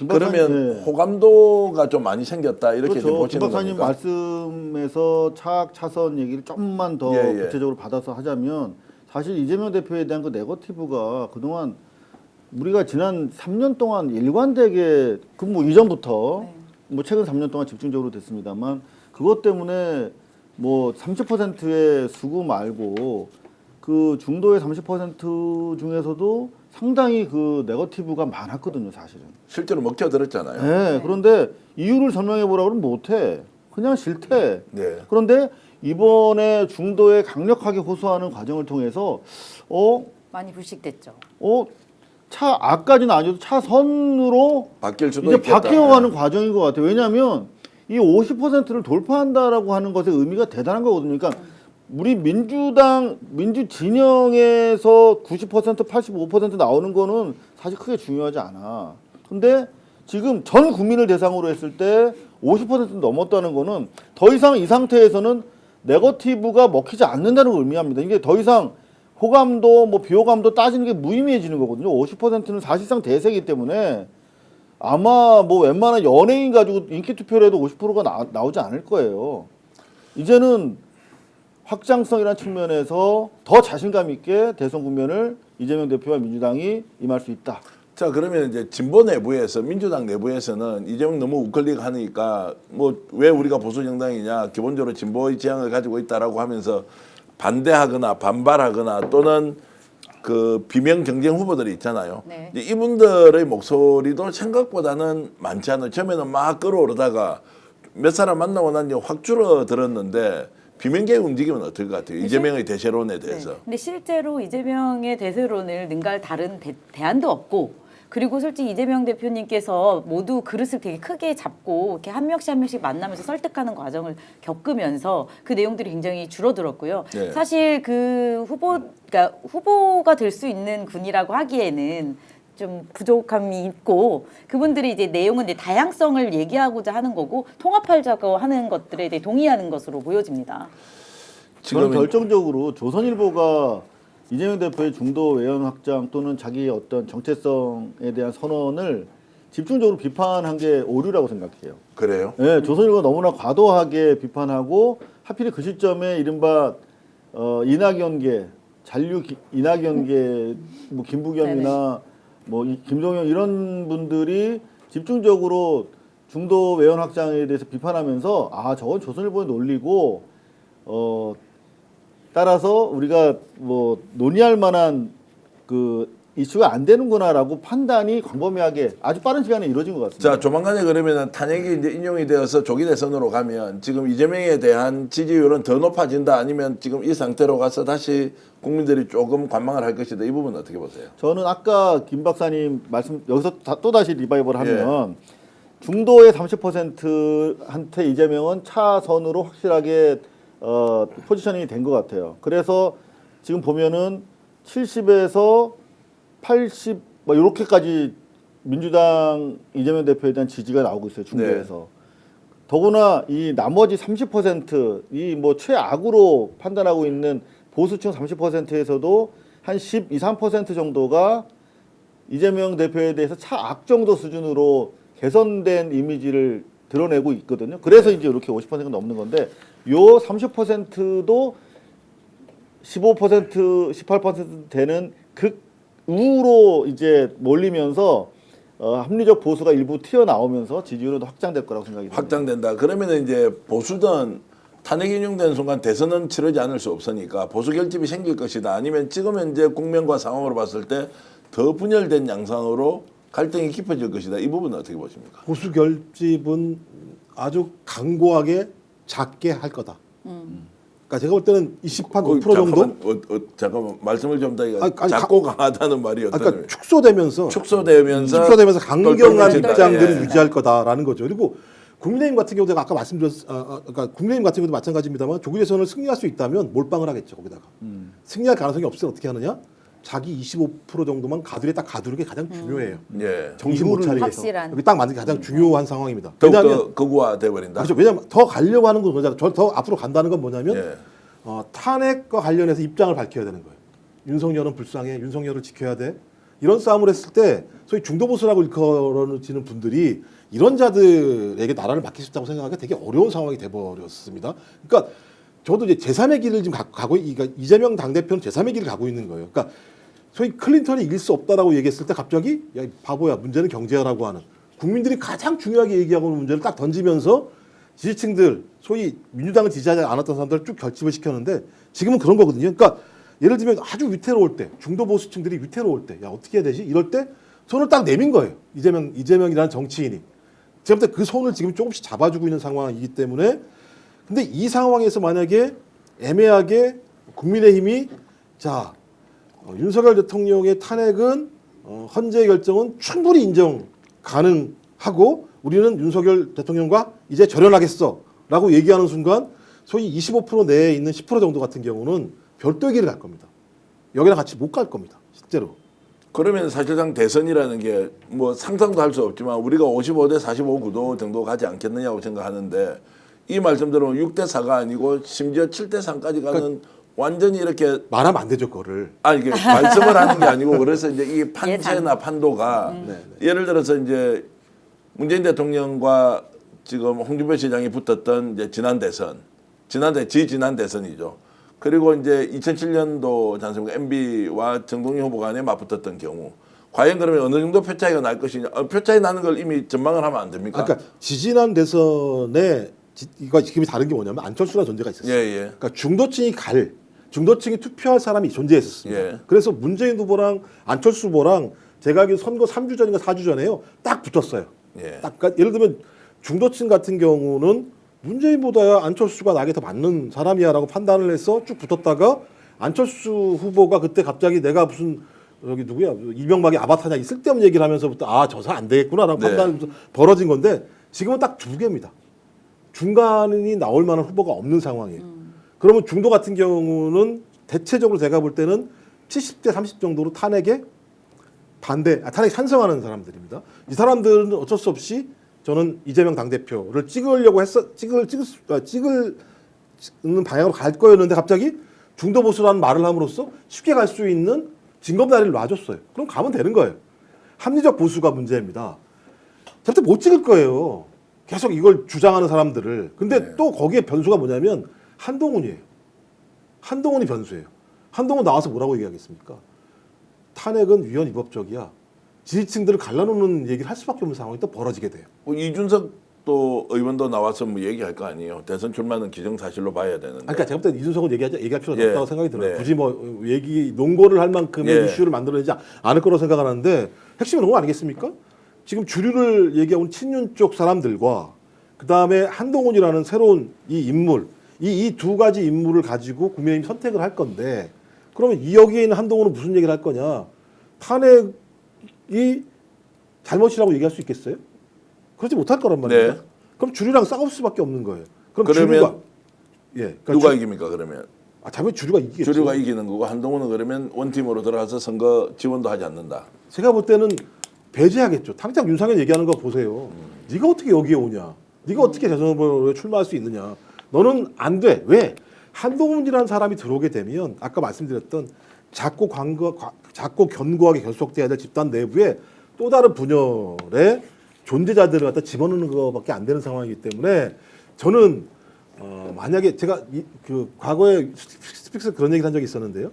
그러면 호감도가 좀 많이 생겼다 이렇게 그렇죠. 보시는 김 박사님 겁니까? 말씀에서 차악 차선 얘기를 좀만 더 구체적으로 받아서 하자면 사실 이재명 대표에 대한 그 네거티브가 그동안 우리가 지난 3년 동안 일관되게 뭐 이전부터 뭐 최근 3년 동안 집중적으로 됐습니다만 그것 때문에 뭐 30%의 수구 말고 그 중도의 30% 중에서도 상당히 그 네거티브가 많았거든요, 사실은. 실제로 먹혀들었잖아요. 네, 그런데 이유를 설명해 보라고 하면 못해. 그냥 싫대. 네. 그런데 이번에 중도에 강력하게 호소하는 과정을 통해서 많이 불식됐죠. 차 앞까지는 아니어도 차선으로 바뀔 수도 이제 있겠다. 바뀌어가는 과정인 것 같아요. 왜냐하면 이 50%를 돌파한다라고 하는 것의 의미가 대단한 거거든요. 그러니까 우리 민주 진영에서 90%, 85% 나오는 거는 사실 크게 중요하지 않아. 근데 지금 전 국민을 대상으로 했을 때 50% 넘었다는 거는 더 이상 이 상태에서는 네거티브가 먹히지 않는다는 걸 의미합니다. 이게 더 이상 호감도 뭐 비호감도 따지는 게 무의미해지는 거거든요. 50%는 사실상 대세이기 때문에 아마 뭐 웬만한 연예인 가지고 인기 투표를 해도 50%가 나오지 않을 거예요. 이제는 확장성이라는 측면에서 더 자신감 있게 대선 국면을 이재명 대표와 민주당이 임할 수 있다. 자, 그러면 이제 진보 내부에서 민주당 내부에서는 이재명 너무 우클릭하니까 뭐 왜 우리가 보수 정당이냐, 기본적으로 진보의 지향을 가지고 있다라고 하면서 반대하거나 반발하거나 또는 그 비명 경쟁 후보들이 있잖아요. 네. 이제 이분들의 목소리도 생각보다는 많지 않아요. 처음에는 막 끌어오르다가 몇 사람 만나고 난 이제 확 줄어들었는데 비명계의 움직임은 어떨 것 같아요? 이재명의 대세론에 대해서. 네. 근데 실제로 이재명의 대세론을 능가할 다른 대안도 없고 그리고 솔직히 이재명 대표님께서 모두 그릇을 되게 크게 잡고 이렇게 한 명씩 한 명씩 만나면서 설득하는 과정을 겪으면서 그 내용들이 굉장히 줄어들었고요. 네. 사실 그 그러니까 후보가 될 수 있는 군이라고 하기에는 좀 부족함이 있고 그분들이 이제 내용은 이제 다양성을 얘기하고자 하는 거고 통합하자고 하는 것들에 대해 동의하는 것으로 보여집니다. 저는 결정적으로 조선일보가 이재명 대표의 중도 외연 확장 또는 자기의 어떤 정체성에 대한 선언을 집중적으로 비판한 게 오류라고 생각해요. 그래요? 네, 조선일보가 너무나 과도하게 비판하고 하필 그 시점에 이른바 이낙연계 잔류 이낙연계 뭐 김부겸이나 뭐 김동연 이런 분들이 집중적으로 중도 외연 확장에 대해서 비판하면서 아 저건 조선일보의 논리고 따라서 우리가 뭐 논의할 만한 그 이슈가 안 되는구나라고 판단이 광범위하게 아주 빠른 시간에 이루어진 것 같습니다. 자, 조만간에 그러면 탄핵이 이제 인용이 되어서 조기 대선으로 가면 지금 이재명에 대한 지지율은 더 높아진다 아니면 지금 이 상태로 가서 다시 국민들이 조금 관망을 할 것이다. 이 부분은 어떻게 보세요? 저는 아까 김 박사님 말씀 여기서 또다시 리바이벌 하면 중도의 30%한테 이재명은 차선으로 확실하게 포지셔닝이 된 것 같아요. 그래서 지금 보면은 70에서 80 뭐 이렇게까지 민주당 이재명 대표에 대한 지지가 나오고 있어요. 중도에서. 더구나 이 나머지 30%이 뭐 최악으로 판단하고 있는 보수층 30%에서도 한 12, 13% 정도가 이재명 대표에 대해서 차악 정도 수준으로 개선된 이미지를 드러내고 있거든요. 그래서 이제 이렇게 50%가 넘는 건데 요 30%도 15%, 18% 되는 극우로 이제 몰리면서 합리적 보수가 일부 튀어나오면서 지지율은 확장될 거라고 생각이 듭니다. 확장된다. 그러면 이제 보수든 탄핵 인용되는 순간 대선은 치르지 않을 수 없으니까 보수 결집이 생길 것이다. 아니면 지금 현재 국면과 상황으로 봤을 때 더 분열된 양상으로 갈등이 깊어질 것이다. 이 부분은 어떻게 보십니까? 보수 결집은 아주 강고하게 작게 할 거다. 그러니까 제가 볼 때는 5% 정도. 잠깐만 말씀을 좀 더 아니, 작고 강하다는 말이 어떤 그러니까 축소되면서 축소되면서 강경한 똘똘해진다. 입장들을 예. 유지할 거다라는 거죠. 그리고 국민의힘 같은 경우도 아까 그러니까 국민의힘 같은 경우도 마찬가지입니다만 조기 대선을 승리할 수 있다면 몰빵을 하겠죠. 거기다가 승리할 가능성이 없으면 어떻게 하느냐? 자기 25% 정도만 가두에 딱 가두는 게 가장 중요해요. 예. 정신 못 차리게 해서 확실한. 여기 딱 맞는 게 가장 중요한 상황입니다. 더욱더 왜냐하면 극우화돼 버린다. 그렇죠. 왜냐하면 더 가려고 하는 건 뭐냐? 더 앞으로 간다는 건 뭐냐면 예. 탄핵과 관련해서 입장을 밝혀야 되는 거예요. 윤석열은 불쌍해. 윤석열을 지켜야 돼. 이런 싸움을 했을 때 소위 중도 보수라고 일컬어지는 분들이 이런 자들에게 나라를 맡길 수 있다고 생각하기가 되게 어려운 상황이 돼버렸습니다. 그러니까 저도 이제 제3의 길을 지금 가고, 그러니까 이재명 당대표는 제3의 길을 가고 있는 거예요. 그러니까 소위 클린턴이 이길 수 없다라고 얘기했을 때 갑자기 야, 이 바보야, 문제는 경제라고 하는 국민들이 가장 중요하게 얘기하고 있는 문제를 딱 던지면서 지지층들, 소위 민주당을 지지하지 않았던 사람들을 쭉 결집을 시켰는데 지금은 그런 거거든요. 그러니까 예를 들면 아주 위태로울 때, 중도 보수층들이 위태로울 때, 야 어떻게 해야 되지? 이럴 때 손을 딱 내민 거예요. 이재명이라는 정치인이. 제가 볼 때 그 손을 지금 조금씩 잡아주고 있는 상황이기 때문에, 근데 이 상황에서 만약에 애매하게 국민의힘이 자 윤석열 대통령의 탄핵은 헌재 결정은 충분히 인정 가능하고 우리는 윤석열 대통령과 이제 절연하겠어라고 얘기하는 순간 소위 25% 내에 있는 10% 정도 같은 경우는 별도의 길을 갈 겁니다. 여기랑 같이 못 갈 겁니다. 실제로. 그러면 사실상 대선이라는 게 뭐 상상도 할 수 없지만 우리가 55대 45 구도 정도 가지 않겠느냐고 생각하는데 이 말씀대로 6대 4가 아니고 심지어 7대 3까지 가는 그러니까 완전히 이렇게 말하면 안 되죠, 그거를. 아니 이게 말씀을 하는 게 아니고 그래서 이제 이 판세나 판도가 예를 들어서 이제 문재인 대통령과 지금 홍준표 시장이 붙었던 이제 지난 대선이죠. 그리고 이제 2007년도 않습니까? MB와 정동영 후보 간에 맞붙었던 경우 과연 그러면 어느 정도 표 차이가 날 것이냐? 표 차이 나는 걸 이미 전망을 하면 안 됩니까? 그러니까 지지난 대선에 이거 지금이 다른 게 뭐냐면 안철수라는 존재가 있었어요. 예. 그러니까 중도층이 투표할 사람이 존재했었습니다. 예. 그래서 문재인 후보랑 안철수 후보랑 제가 알기로 선거 3주 전인가 4주 전에요. 딱 붙었어요. 예. 딱, 그러니까 예를 들면 중도층 같은 경우는 문재인보다야 안철수가 나에게 더 맞는 사람이야라고 판단을 해서 쭉 붙었다가 안철수 후보가 그때 갑자기 내가 무슨 여기 누구야 이명박의 아바타냐 이 쓸데없는 얘기를 하면서부터 아 저 사람 안 되겠구나라고 네. 판단이 벌어진 건데 지금은 딱 두 개입니다. 중간이 나올 만한 후보가 없는 상황이에요. 그러면 중도 같은 경우는 대체적으로 제가 볼 때는 70대 30 정도로 탄핵에 찬성하는 사람들입니다. 이 사람들은 어쩔 수 없이 저는 이재명 당대표를 찍으려고 찍는 방향으로 갈 거였는데 갑자기 중도 보수라는 말을 함으로써 쉽게 갈 수 있는 징검다리를 놔줬어요. 그럼 가면 되는 거예요. 합리적 보수가 문제입니다. 절대 못 찍을 거예요. 계속 이걸 주장하는 사람들을. 근데 또 거기에 변수가 뭐냐면 한동훈이에요. 한동훈이 변수예요. 한동훈 나와서 뭐라고 얘기하겠습니까? 탄핵은 위헌 위법적이야. 지지층들을 갈라놓는 얘기를 할 수밖에 없는 상황이 또 벌어지게 돼요. 뭐 이준석 또 의원도 나와서 뭐 얘기할 거 아니에요. 대선 출마는 기정사실로 봐야 되는데. 그러니까 제가 볼 때 이준석은 얘기할 필요가 예. 없다고 생각이 들어요. 네. 굳이 뭐 논거를 할 만큼의 예. 이슈를 만들어내지 않을 거라고 생각하는데 핵심은 그거 아니겠습니까? 지금 주류를 얘기하고 친윤 쪽 사람들과 그 다음에 한동훈이라는 새로운 이 인물, 이 두 가지 인물을 가지고 국민의힘이 선택을 할 건데 그러면 이 여기에 있는 한동훈은 무슨 얘기를 할 거냐? 탄핵이 잘못이라고 얘기할 수 있겠어요? 그렇지 못할 거란 말이에요. 네. 그럼 주류랑 싸울 수밖에 없는 거예요. 그럼 그러면 주류가 그러니까 누가 이깁니까 그러면? 당연히 주류가 이기겠죠. 주류가 이기는 거고 한동훈은 그러면 원팀으로 들어가서 선거 지원도 하지 않는다. 제가 볼 때는 배제하겠죠. 당장 윤석열 얘기하는 거 보세요. 네가 어떻게 여기에 오냐? 네가 어떻게 대선 후보에 출마할 수 있느냐? 너는 안 돼. 왜? 한동훈이라는 사람이 들어오게 되면 아까 말씀드렸던 작고 견고하게 결속돼야 될 집단 내부에 또 다른 분열의 존재자들을 갖다 집어넣는 것밖에 안 되는 상황이기 때문에 저는 만약에 제가 그 과거에 스픽스 그런 얘기를 한 적이 있었는데요.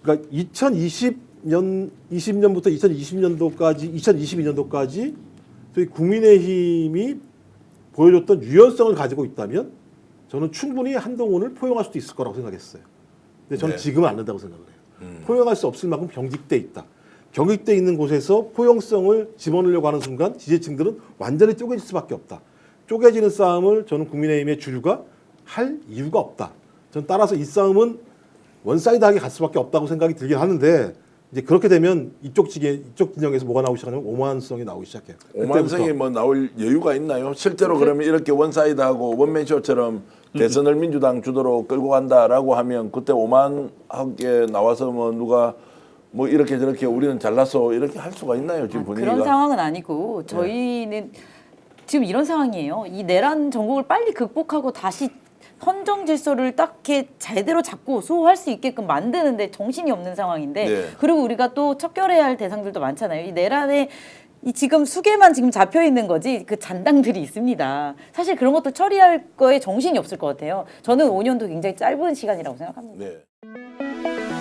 그러니까 2020년부터 2020년도까지 2022년도까지 저희 국민의힘이 보여줬던 유연성을 가지고 있다면 저는 충분히 한동훈을 포용할 수도 있을 거라고 생각했어요. 근데 저는 네. 지금은 안 된다고 생각을 해요. 포용할 수 없을 만큼 경직돼 있다. 경직돼 있는 곳에서 포용성을 집어넣으려고 하는 순간 지지층들은 완전히 쪼개질 수밖에 없다. 쪼개지는 싸움을 저는 국민의힘의 주류가 할 이유가 없다. 저는 따라서 이 싸움은 원사이드하게 갈 수밖에 없다고 생각이 들긴 하는데 이제 그렇게 되면 이쪽 진영에서 뭐가 나오기 시작하냐면 오만성이 나오기 시작해요. 오만성이 뭐 나올 여유가 있나요? 실제로 그러면 이렇게 원사이드하고 원맨쇼처럼 대선을 민주당 주도로 끌고 간다라고 하면 그때 오만하게 나와서 뭐 누가 뭐 이렇게 저렇게 우리는 잘났어 이렇게 할 수가 있나요? 지금 분위기가. 그런 상황은 아니고 저희는 지금 이런 상황이에요. 이 내란 정국을 빨리 극복하고 다시 선정 질서를 딱 이렇게 제대로 잡고 수호할 수 있게끔 만드는데 정신이 없는 상황인데 네. 그리고 우리가 또 척결해야 할 대상들도 많잖아요. 이 내란에 이 지금 수개만 지금 잡혀 있는 거지 그 잔당들이 있습니다. 사실 그런 것도 처리할 거에 정신이 없을 것 같아요. 저는 5년도 굉장히 짧은 시간이라고 생각합니다. 네.